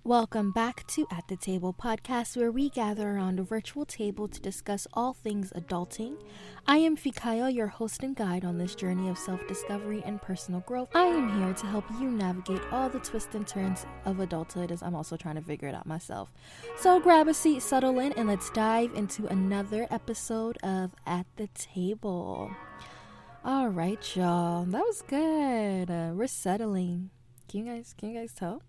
Welcome back to At the Table podcast, where we gather around a virtual table to discuss all things adulting. I am Fikayo, your host and guide on this journey of self-discovery and personal growth. I am here to help you navigate all the twists and turns of adulthood, as I'm also trying to figure it out myself. So grab a seat, settle in, and let's dive into another episode of At the Table. All right, y'all, that was good. We're settling. Can you guys tell?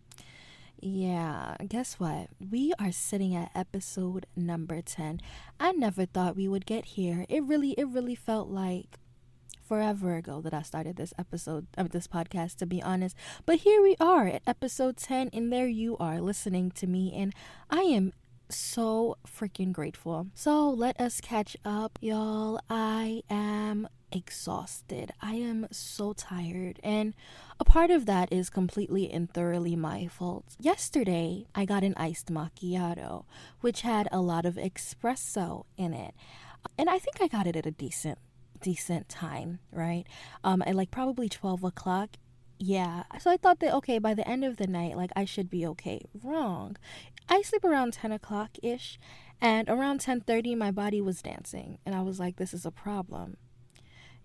Yeah, guess what? We are sitting at episode number 10. I never thought we would get here. It really felt like forever ago that I started this episode of this podcast, to be honest. But here we are at episode 10, and there you are listening to me, and I am so freaking grateful. So let us catch up, y'all. I am exhausted. I am so tired, and a part of that is completely and thoroughly my fault. Yesterday, I got an iced macchiato, which had a lot of espresso in it, and I think I got it at a decent time, right? At like probably 12 o'clock. Yeah, so I thought that, okay, by the end of the night, like, I should be okay. Wrong. I sleep around 10 o'clock ish, and around 10:30 my body was dancing, and I was like, this is a problem.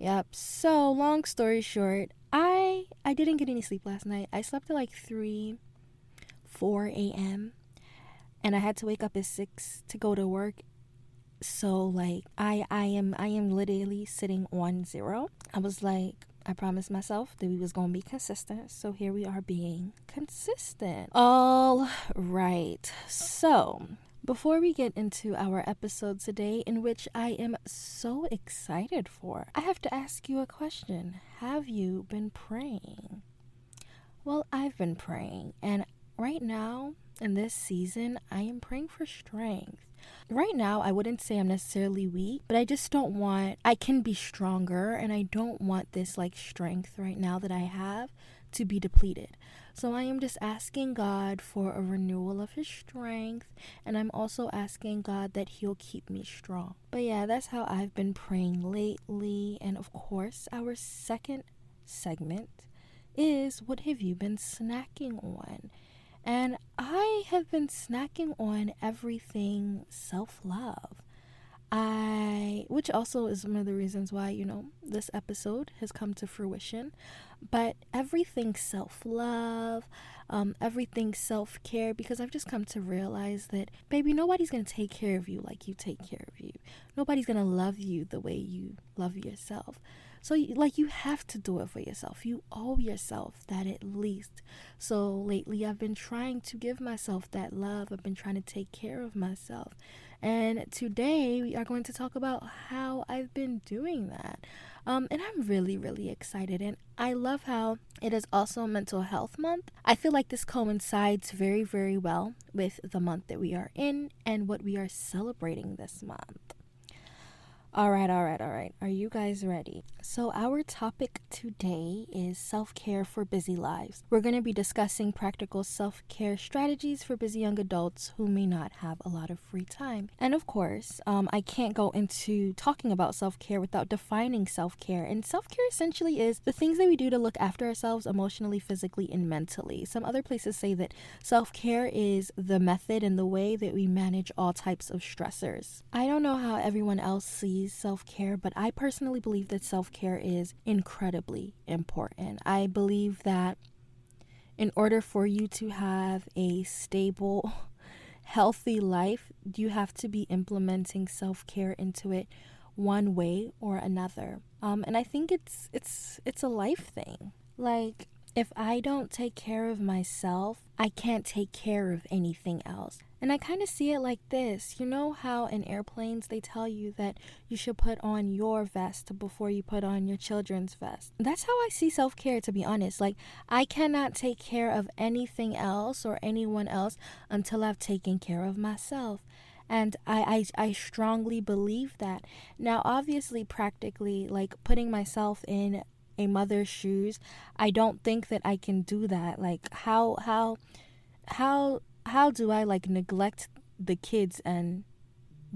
Yep. So long story short, I didn't get any sleep last night. I slept at like 4 a.m. and I had to wake up at 6 to go to work. So like I am literally sitting on zero. I was like, I promised myself that we was going to be consistent. So here we are being consistent. All right. So before we get into our episode today, in which I am so excited for, I have to ask you a question. Have you been praying? Well, I've been praying, and right now, in this season, I am praying for strength. Right now, I wouldn't say I'm necessarily weak, but I just don't want, I can be stronger, and I don't want this like strength right now that I have to be depleted. So I am just asking God for a renewal of his strength, and I'm also asking God that he'll keep me strong. But yeah, that's how I've been praying lately. And of course, our second segment is, what have you been snacking on? And I have been snacking on everything self-love. Which also is one of the reasons why, this episode has come to fruition. But everything self-love, everything self-care, because I've just come to realize that, baby, nobody's going to take care of you like you take care of you. Nobody's going to love you the way you love yourself. So, you have to do it for yourself. You owe yourself that at least. So lately, I've been trying to give myself that love. I've been trying to take care of myself. And today, we are going to talk about how I've been doing that. And I'm really excited. And I love how it is also Mental Health Month. I feel like this coincides very well with the month that we are in and what we are celebrating this month. All right. Are you guys ready? So our topic today is self-care for busy lives. We're going to be discussing practical self-care strategies for busy young adults who may not have a lot of free time. And of course, I can't go into talking about self-care without defining self-care. And self-care essentially is the things that we do to look after ourselves emotionally, physically, and mentally. Some other places say that self-care is the method and the way that we manage all types of stressors. I don't know how everyone else sees self-care, but I personally believe that self-care is incredibly important. I believe that in order for you to have a stable, healthy life, you have to be implementing self-care into it one way or another. And I think it's a life thing. Like, if I don't take care of myself, I can't take care of anything else. And I kind of see it like this. You know how in airplanes they tell you that you should put on your vest before you put on your children's vest? That's how I see self-care, to be honest. Like, I cannot take care of anything else or anyone else until I've taken care of myself. And I strongly believe that. Now, obviously, practically, like putting myself in a mother's shoes, I don't think that I can do that. Like, how do I like neglect the kids and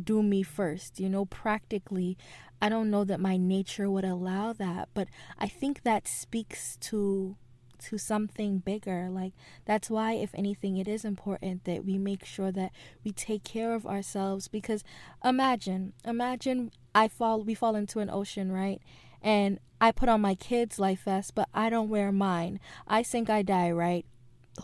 do me first? Practically, I don't know that my nature would allow that, but I think that speaks to to something bigger. Like, that's why, if anything, it is important that we make sure that we take care of ourselves. Because imagine we fall into an ocean, right? And I put on my kids' life vest, but I don't wear mine. I sink, I die, right?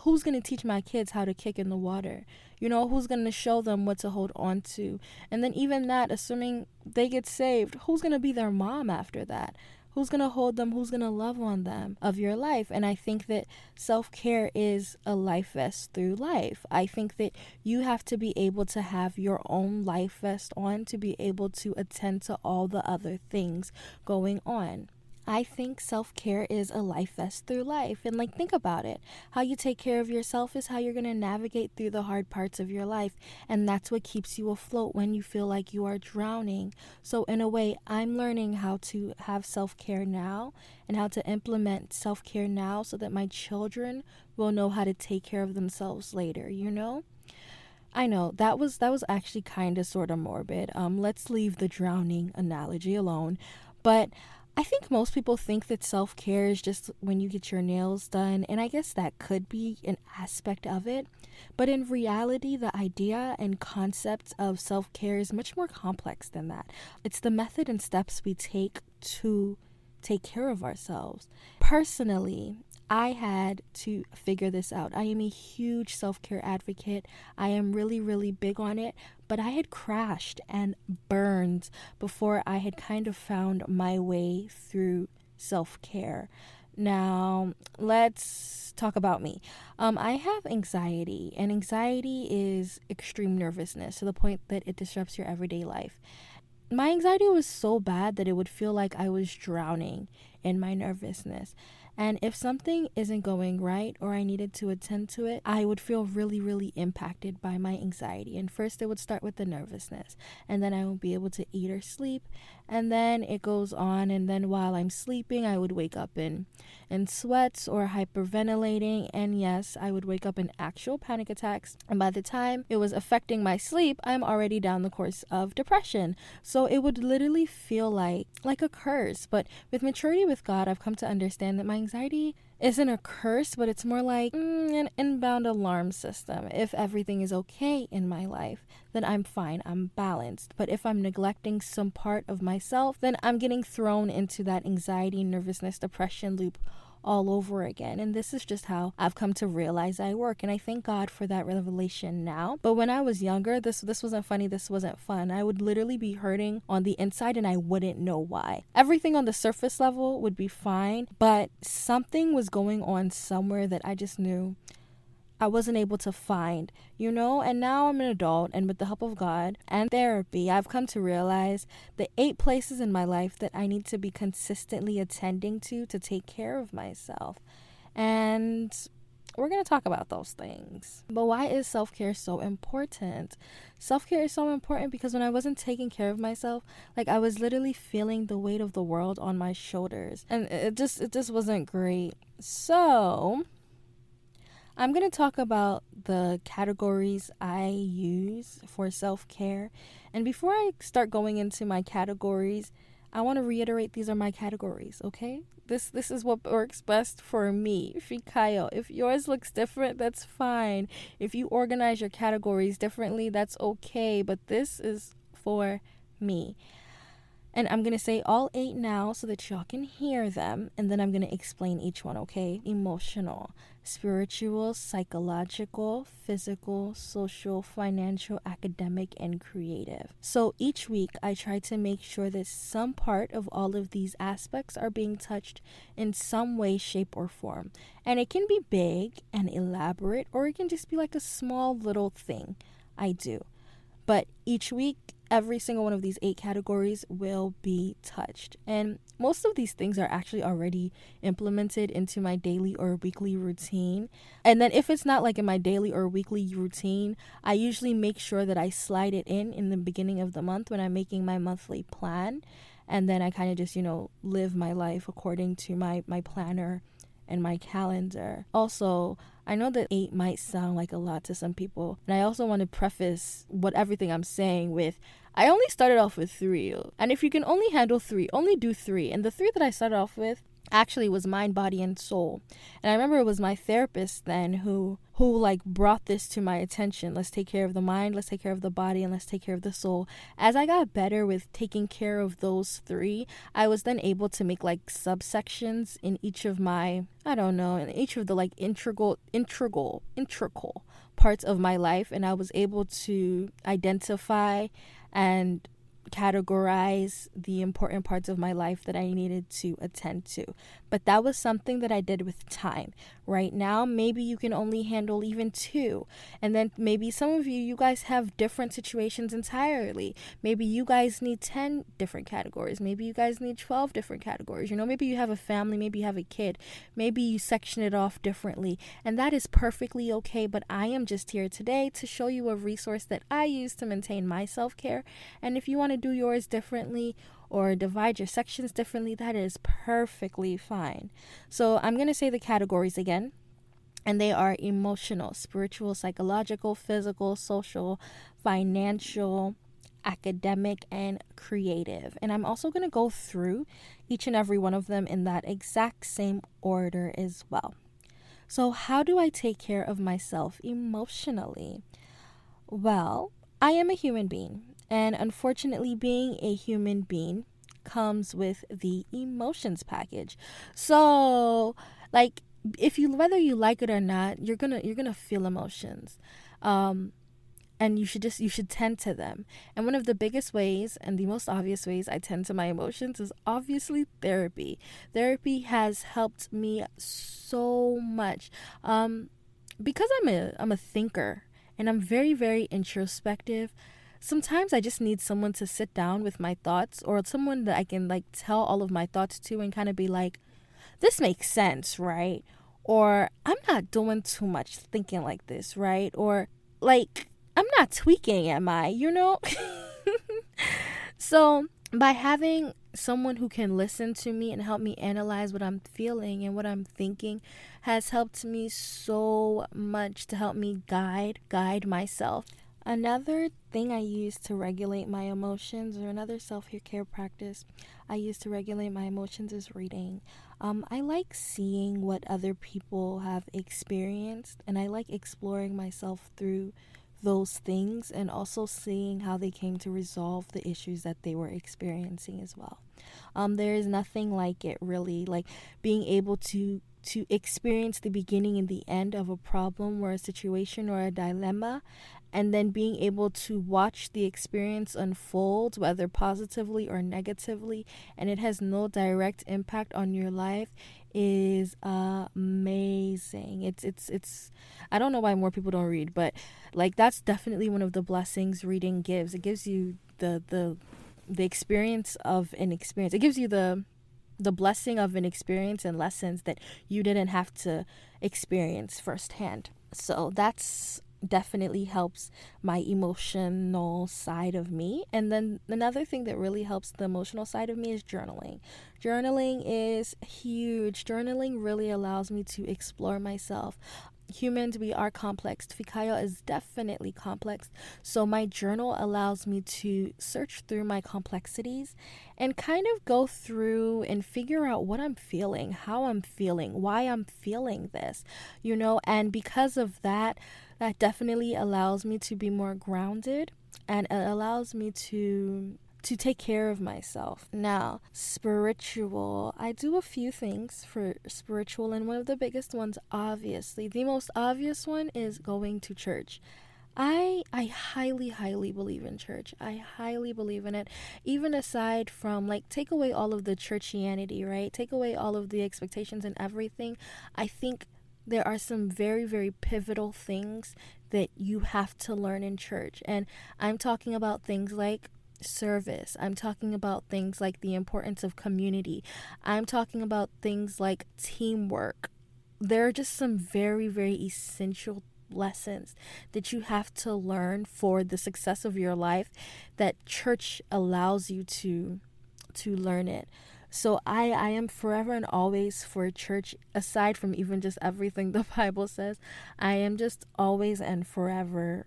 Who's going to teach my kids how to kick in the water? Who's going to show them what to hold on to? And then even that, assuming they get saved, who's going to be their mom after that? Who's going to hold them? Who's going to love on them of your life? And I think that self-care is a life vest through life. I think that you have to be able to have your own life vest on to be able to attend to all the other things going on. I think self-care is a life vest through life. And think about it. How you take care of yourself is how you're going to navigate through the hard parts of your life. And that's what keeps you afloat when you feel like you are drowning. So in a way, I'm learning how to have self-care now and how to implement self-care now so that my children will know how to take care of themselves later, I know that was actually kind of sort of morbid. Let's leave the drowning analogy alone. But I think most people think that self-care is just when you get your nails done, and I guess that could be an aspect of it. But in reality, the idea and concept of self-care is much more complex than that. It's the method and steps we take to take care of ourselves. Personally, I had to figure this out. I am a huge self-care advocate. I am really, really big on it. But I had crashed and burned before I had kind of found my way through self-care. Now, let's talk about me. I have anxiety, and anxiety is extreme nervousness to the point that it disrupts your everyday life. My anxiety was so bad that it would feel like I was drowning in my nervousness. And if something isn't going right or I needed to attend to it, I would feel really, really impacted by my anxiety. And first it would start with the nervousness, and then I won't be able to eat or sleep. And then it goes on, and then while I'm sleeping, I would wake up in sweats or hyperventilating. And yes, I would wake up in actual panic attacks. And by the time it was affecting my sleep, I'm already down the course of depression. So it would literally feel like a curse. But with maturity with God, I've come to understand that my anxiety isn't a curse, but it's more like an inbound alarm system. If everything is okay in my life, then I'm fine, I'm balanced. But if I'm neglecting some part of myself, then I'm getting thrown into that anxiety, nervousness, depression loop all over again. And this is just how I've come to realize I work. And I thank God for that revelation now. But when I was younger, this wasn't funny, this wasn't fun. I would literally be hurting on the inside and I wouldn't know why. Everything on the surface level would be fine, but something was going on somewhere that I just knew I wasn't able to find, and now I'm an adult, and with the help of God and therapy, I've come to realize the 8 places in my life that I need to be consistently attending to take care of myself. And we're going to talk about those things. But why is self-care so important? Self-care is so important because when I wasn't taking care of myself, I was literally feeling the weight of the world on my shoulders, and it just wasn't great. So I'm going to talk about the categories I use for self-care. And before I start going into my categories, I want to reiterate these are my categories, okay? This is what works best for me, Fikayo. If yours looks different, that's fine. If you organize your categories differently, that's okay. But this is for me. And I'm going to say all 8 now so that y'all can hear them. And then I'm going to explain each one, okay? Emotional, spiritual, psychological, physical, social, financial, academic, and creative. So each week, I try to make sure that some part of all of these aspects are being touched in some way, shape, or form. And it can be big and elaborate, or it can just be like a small little thing I do. But each week, every single one of these 8 categories will be touched. And most of these things are actually already implemented into my daily or weekly routine. And then if it's not in my daily or weekly routine, I usually make sure that I slide it in the beginning of the month when I'm making my monthly plan. And then I kind of just, live my life according to my planner and my calendar. Also, I know that 8 might sound like a lot to some people, and I also want to preface everything I'm saying with, I only started off with 3, and if you can only handle 3, only do 3. And the 3 that I started off with, Actually, it was mind, body, and soul. And I remember it was my therapist then who like brought this to my attention. Let's take care of the mind, let's take care of the body, and let's take care of the soul. As I got better with taking care of those three, I was then able to make like subsections in each of my, I don't know, in each of the like integral parts of my life. And I was able to identify and categorize the important parts of my life that I needed to attend to. But that was something that I did with time. Right now, maybe you can only handle even two. And then maybe some of you guys have different situations entirely. Maybe you guys need 10 different categories. Maybe you guys need 12 different categories. Maybe you have a family, maybe you have a kid. Maybe you section it off differently. And that is perfectly okay. But I am just here today to show you a resource that I use to maintain my self-care. And if you want to do yours differently or divide your sections differently, that is perfectly fine. So I'm going to say the categories again, and they are emotional, spiritual, psychological, physical, social, financial, academic, and creative. And I'm also going to go through each and every one of them in that exact same order as well. So how do I take care of myself emotionally? Well, I am a human being. And unfortunately, being a human being comes with the emotions package. So, like, whether you like it or not, you're gonna feel emotions, and you should tend to them. And one of the biggest ways and the most obvious ways I tend to my emotions is obviously therapy. Therapy has helped me so much, because I'm a thinker and I'm very, very introspective. Sometimes I just need someone to sit down with my thoughts, or someone that I can like tell all of my thoughts to and kind of be like, this makes sense, right? Or I'm not doing too much thinking like this, right? Or like, I'm not tweaking, am I? So by having someone who can listen to me and help me analyze what I'm feeling and what I'm thinking has helped me so much to help me guide myself. Another thing I use to regulate my emotions, or another self-care practice I use to regulate my emotions, is reading. I like seeing what other people have experienced, and I like exploring myself through those things and also seeing how they came to resolve the issues that they were experiencing as well. There is nothing like it, really, like being able to experience the beginning and the end of a problem or a situation or a dilemma, and then being able to watch the experience unfold, whether positively or negatively, and it has no direct impact on your life, is amazing. It's I don't know why more people don't read, but like that's definitely one of the blessings reading gives. It gives you the experience of an experience. It gives you the blessing of an experience and lessons that you didn't have to experience firsthand. So that's definitely helps my emotional side of me. And then another thing that really helps the emotional side of me is journaling. Journaling is huge. Journaling really allows me to explore myself. Humans, we are complex. Fikayo is definitely complex. So my journal allows me to search through my complexities and kind of go through and figure out what I'm feeling, how I'm feeling, why I'm feeling this, and because of that, that definitely allows me to be more grounded, and it allows me to take care of myself. Now, spiritual. I do a few things for spiritual, and one of the biggest ones, obviously, the most obvious one, is going to church. I highly, highly believe in church. I highly believe in it. Even aside from, like, take away all of the churchianity, right? Take away all of the expectations and everything. I think there are some very, very pivotal things that you have to learn in church. And I'm talking about things like service. I'm talking about things like the importance of community. I'm talking about things like teamwork. There are just some very, very essential lessons that you have to learn for the success of your life that church allows you to learn it. So I am forever and always for church. Aside from even just everything the Bible says, I am just always and forever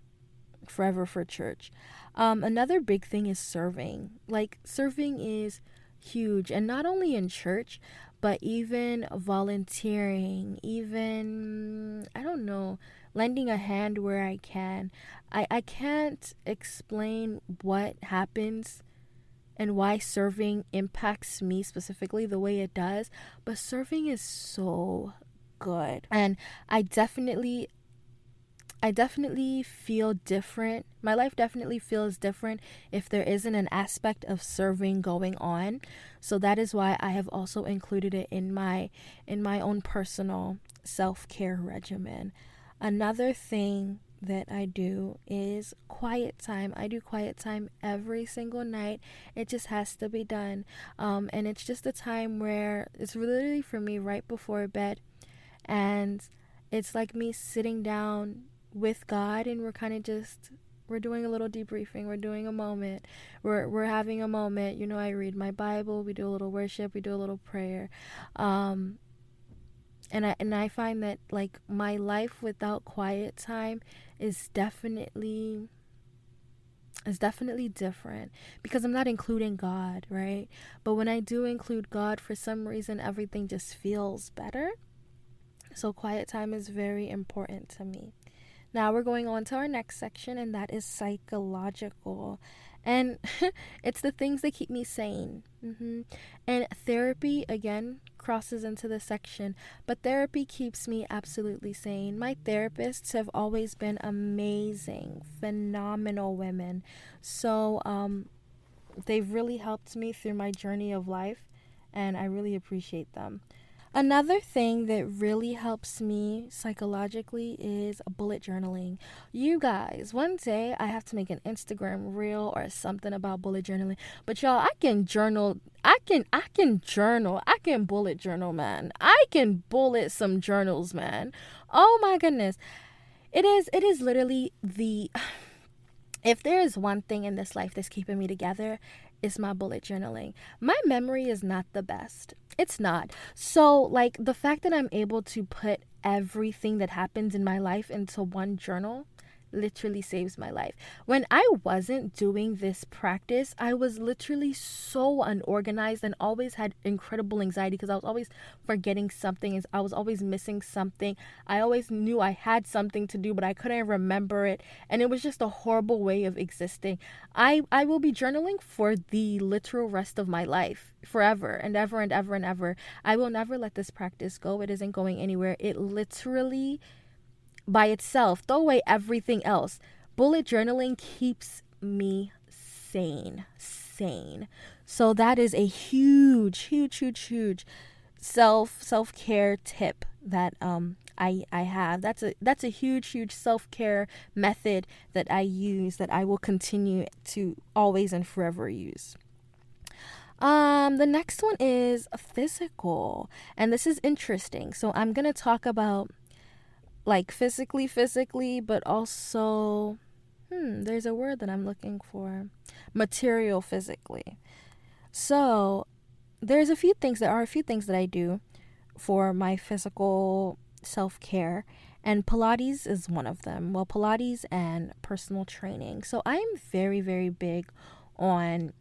for church. Another big thing is serving. Like, serving is huge. And not only in church, but even volunteering, even, I don't know, lending a hand where I can. I can't explain what happens and why serving impacts me specifically the way it does, but serving is so good. And I definitely feel different. My life definitely feels different if there isn't an aspect of serving going on. So that is why I have also included it in my own personal self-care regimen. Another thing that I do is quiet time. I do quiet time every single night. It just has to be done. And it's just a time where it's literally for me right before bed. And it's like me sitting down with God, and we're doing a little debriefing. We're doing a moment. We're having a moment. I read my Bible. We do a little worship. We do a little prayer. And I find that like my life without quiet time is definitely different because I'm not including God, right? But when I do include God, for some reason everything just feels better. So quiet time is very important to me. Now we're going on to our next section, and that is psychological. And it's the things that keep me sane. And therapy, again, crosses into this section. But therapy keeps me absolutely sane. My therapists have always been amazing, phenomenal women. So they've really helped me through my journey of life, and I really appreciate them. Another thing that really helps me psychologically is bullet journaling. You guys, one day I have to make an Instagram reel or something about bullet journaling. But y'all, I can journal. I can bullet journal, man. I can bullet some journals, man. Oh my goodness. It is literally if there is one thing in this life that's keeping me together, it's my bullet journaling. My memory is not the best. It's not. So, like, the fact that I'm able to put everything that happens in my life into one journal literally saves my life. When I wasn't doing this practice, I was literally so unorganized and always had incredible anxiety because I was always forgetting something and I was always missing something. I always knew I had something to do, but I couldn't remember it, and it was just a horrible way of existing. I will be journaling for the literal rest of my life, forever and ever and ever and ever. I will never let this practice go. It isn't going anywhere. It literally by itself, throw away everything else. Bullet journaling keeps me sane. So that is a huge self-care tip that I have. That's a huge self-care method that I use, that I will continue to always and forever use. The next one is physical, and this is interesting. So I'm gonna talk about like physically, but also, there's a word that I'm looking for. Material physically. So there are a few things that I do for my physical self-care, and Pilates is one of them. Well, Pilates and personal training. So I'm very, very big on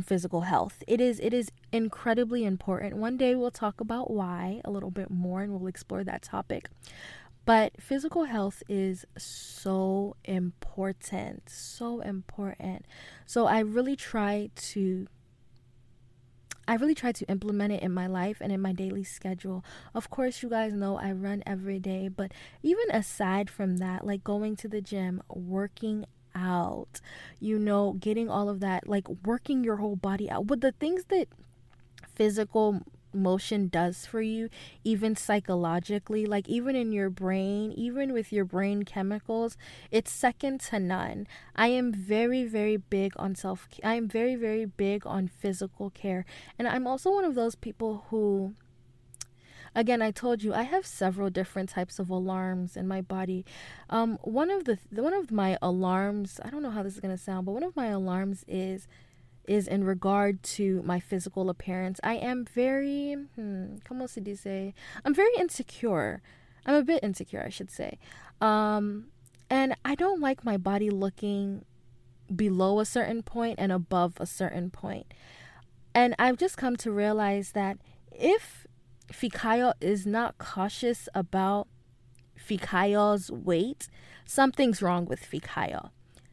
physical health. It is incredibly important. One day we'll talk about why a little bit more, and we'll explore that topic. But physical health is so important. So I really try to implement it in my life and in my daily schedule. Of course, you guys know I run every day, but even aside from that, like going to the gym, working out, getting all of that, like working your whole body out with the things that physical motion does for you, even psychologically, like even in your brain, even with your brain chemicals, it's second to none. I am very, very big on I am very, very big on physical care. And I'm also one of those people who, again, I told you I have several different types of alarms in my body. One of my alarms, I don't know how this is gonna sound, but one of my alarms is in regard to my physical appearance. I am very, como se dice? I'm very insecure. I'm a bit insecure, I should say. And I don't like my body looking below a certain point and above a certain point. And I've just come to realize that if Fikayo is not cautious about Fikayo's weight, something's wrong with Fikayo.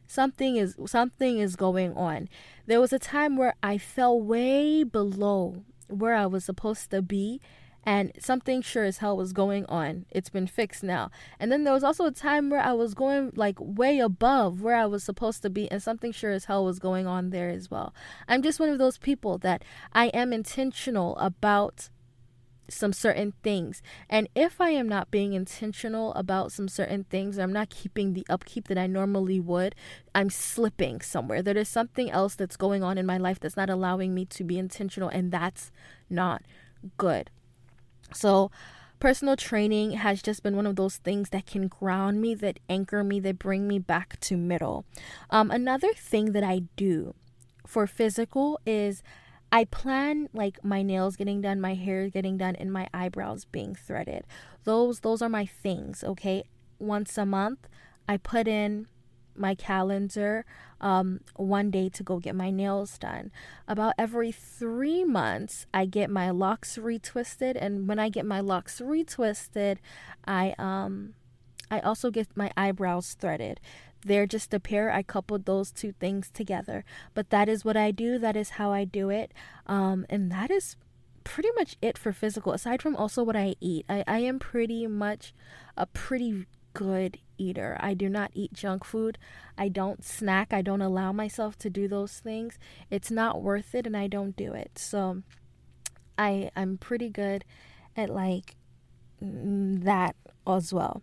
Something is going on. There was a time where I fell way below where I was supposed to be, and something sure as hell was going on. It's been fixed now. And then there was also a time where I was going like way above where I was supposed to be, and something sure as hell was going on there as well. I'm just one of those people that I am intentional about some certain things. And if I am not being intentional about some certain things, or I'm not keeping the upkeep that I normally would, I'm slipping somewhere. There is something else that's going on in my life that's not allowing me to be intentional, and that's not good. So personal training has just been one of those things that can ground me, that anchor me, that bring me back to middle. Another thing that I do for physical is I plan like my nails getting done, my hair getting done, and my eyebrows being threaded. Those are my things, okay? Once a month, I put in my calendar one day to go get my nails done. About every 3 months, I get my locks retwisted, and when I get my locks retwisted, I also get my eyebrows threaded. They're just a pair. I coupled those two things together. But that is what I do. That is how I do it. And that is pretty much it for physical, aside from also what I eat. I am pretty much a pretty good eater. I do not eat junk food. I don't snack. I don't allow myself to do those things. It's not worth it, and I don't do it. So I'm pretty good at like that as well.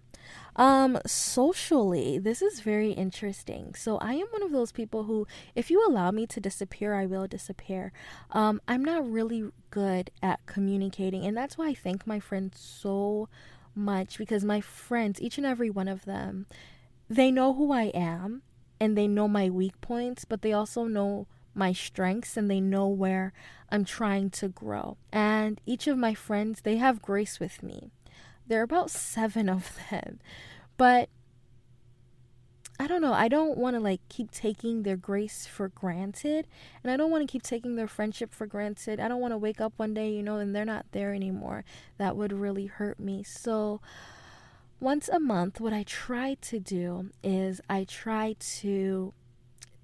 Socially, this is very interesting. So I am one of those people who, if you allow me to disappear, I will disappear. I'm not really good at communicating, and that's why I thank my friends so much, because my friends, each and every one of them, they know who I am and they know my weak points, but they also know my strengths, and they know where I'm trying to grow. And each of my friends, they have grace with me. There are about 7 of them. But I don't know. I don't want to like keep taking their grace for granted. And I don't want to keep taking their friendship for granted. I don't want to wake up one day, and they're not there anymore. That would really hurt me. So once a month, what I try to do is I try to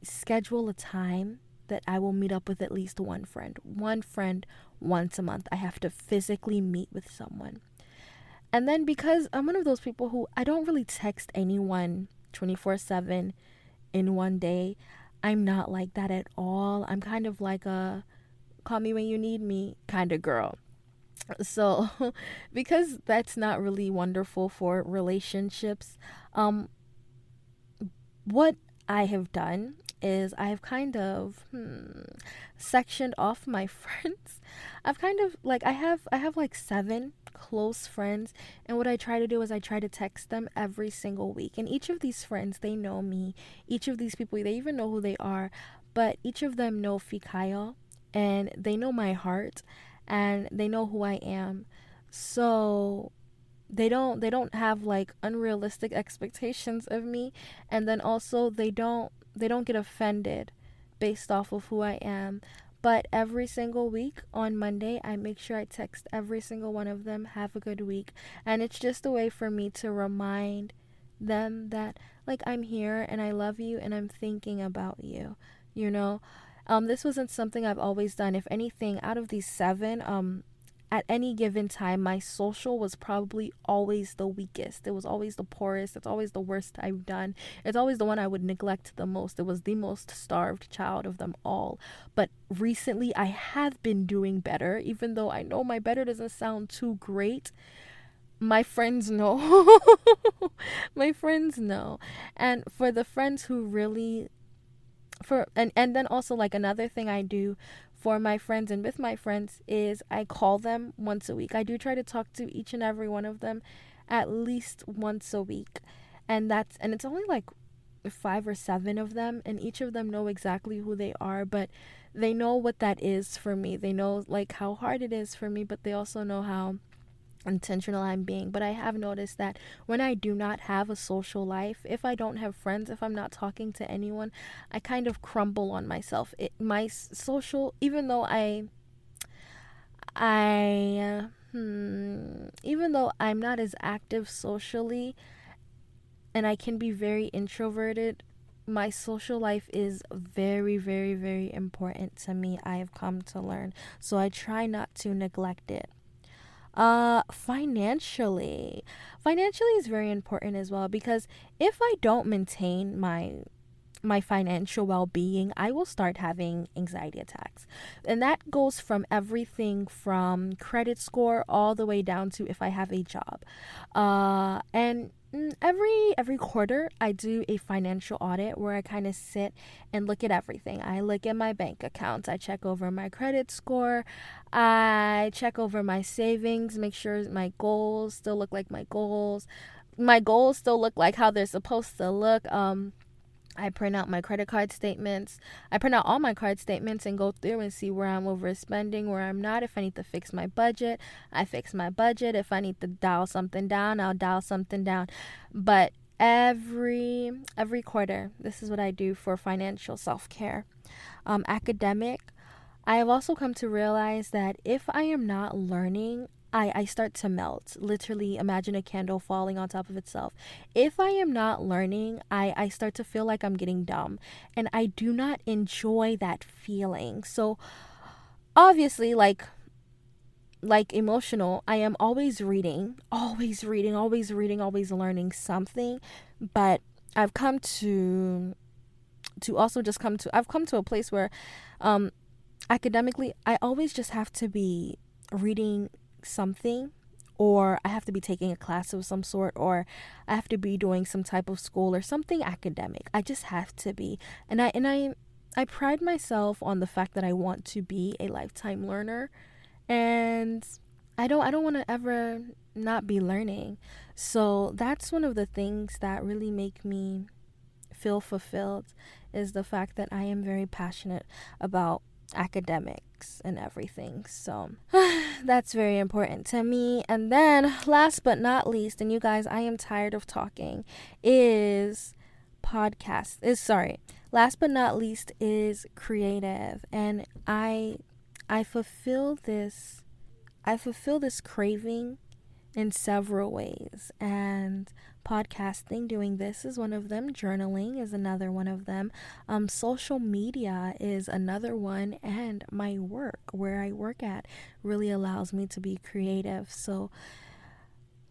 schedule a time that I will meet up with at least one friend. One friend once a month. I have to physically meet with someone. And then because I'm one of those people who I don't really text anyone 24/7 in one day, I'm not like that at all. I'm kind of like a call me when you need me kind of girl. So because that's not really wonderful for relationships, what I have done is I've kind of sectioned off my friends. I've kind of like I have like 7 close friends, and what I try to do is I try to text them every single week. And each of these friends, they know me. Each of these people, they even know who they are, but each of them know Fikayo, and they know my heart, and they know who I am. So they don't have like unrealistic expectations of me, and then also they don't get offended based off of who I am. But every single week on Monday, I make sure I text every single one of them, have a good week. And it's just a way for me to remind them that like I'm here and I love you and I'm thinking about you, This wasn't something I've always done. If anything, out of these 7, at any given time, my social was probably always the weakest. It was always the poorest. It's always the worst I've done. It's always the one I would neglect the most. It was the most starved child of them all. But recently, I have been doing better, even though I know my better doesn't sound too great. My friends know. My friends know. And for the friends who really and then also like another thing I do for my friends and with my friends is I call them once a week. I do try to talk to each and every one of them at least once a week. And it's only like 5 or 7 of them, and each of them know exactly who they are, but they know what that is for me. They know like how hard it is for me, but they also know how intentional I'm being. But I have noticed that when I do not have a social life, if I don't have friends, if I'm not talking to anyone, I kind of crumble on myself. My social, even though even though I'm not as active socially and I can be very introverted, my social life is very, very, very important to me. I have come to learn. So I try not to neglect it. Financially. Financially is very important as well, because if I don't maintain my financial well-being, I will start having anxiety attacks. And that goes from everything from credit score all the way down to if I have a job. And every quarter I do a financial audit where I kind of sit and look at everything. I look at my bank accounts, I check over my credit score, I check over my savings, make sure my goals still look like my goals. My goals still look like how they're supposed to look. I print out my credit card statements. I print out all my card statements and go through and see where I'm overspending, where I'm not. If I need to fix my budget, I fix my budget. If I need to dial something down, I'll dial something down. But every quarter, this is what I do for financial self-care. Academic, I have also come to realize that if I am not learning, I start to melt. Literally, imagine a candle falling on top of itself. If I am not learning, I start to feel like I'm getting dumb. And I do not enjoy that feeling. So, obviously, like emotional, I am always reading, always reading, always reading, always learning something. But I've come to also just come to I've come to a place where academically I always just have to be reading something, or I have to be taking a class of some sort, or I have to be doing some type of school or something academic. I just have to be. And I pride myself on the fact that I want to be a lifetime learner, and I don't want to ever not be learning. So that's one of the things that really make me feel fulfilled, is the fact that I am very passionate about academics and everything. So that's very important to me. And then last but not least, and you guys, I am tired of talking, is last but not least is creative. And I fulfill this craving in several ways, and podcasting, doing this, is one of them. Journaling is another one of them. Social media is another one, and my work, where I work at, really allows me to be creative. So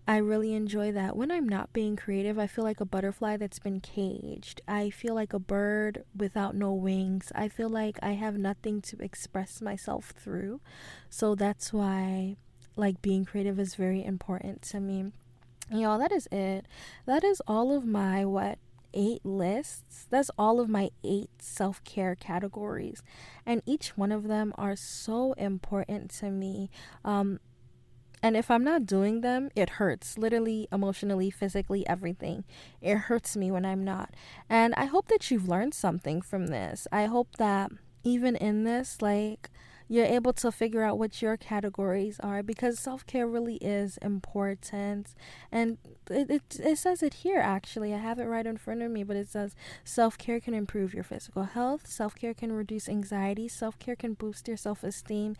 I really enjoy that. When I'm not being creative, I feel like a butterfly that's been caged. I feel like a bird without no wings. I feel like I have nothing to express myself through. So that's why, like, being creative is very important to me. Y'all, that is it. That is all of my 8 lists. That's all of my 8 self-care categories, and each one of them are so important to me. And if I'm not doing them, it hurts. Literally, emotionally, physically, everything. It hurts me when I'm not. And I hope that you've learned something from this. I hope that even in this, like, you're able to figure out what your categories are, because self-care really is important. And it says it here, actually. I have it right in front of me, but it says self-care can improve your physical health. Self-care can reduce anxiety. Self-care can boost your self-esteem.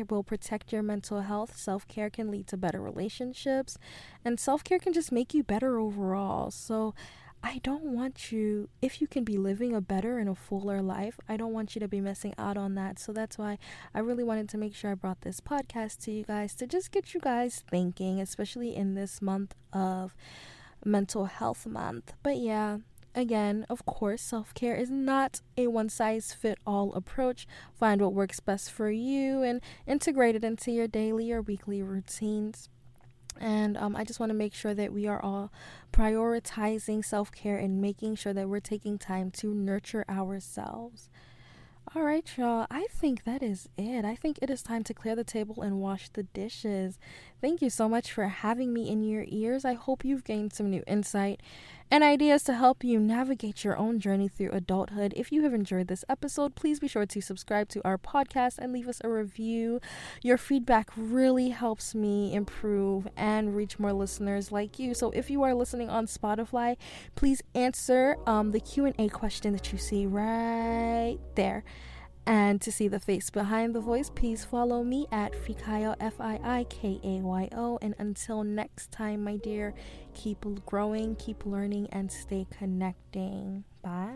Will protect your mental health. Self-care can lead to better relationships. And self-care can just make you better overall. So I don't want you, if you can be living a better and a fuller life, I don't want you to be missing out on that. So that's why I really wanted to make sure I brought this podcast to you guys, to just get you guys thinking, especially in this month of Mental Health Month. But yeah, again, of course, self-care is not a one-size-fit-all approach. Find what works best for you and integrate it into your daily or weekly routines. And I just want to make sure that we are all prioritizing self-care and making sure that we're taking time to nurture ourselves. All right, y'all. I think that is it. I think it is time to clear the table and wash the dishes. Thank you so much for having me in your ears. I hope you've gained some new insight and ideas to help you navigate your own journey through adulthood. If you have enjoyed this episode, please be sure to subscribe to our podcast and leave us a review. Your feedback really helps me improve and reach more listeners like you. So if you are listening on Spotify, please answer the Q&A question that you see right there. And to see the face behind the voice, please follow me at Fikayo, Fiikayo. And until next time, my dear, keep growing, keep learning, and stay connecting. Bye.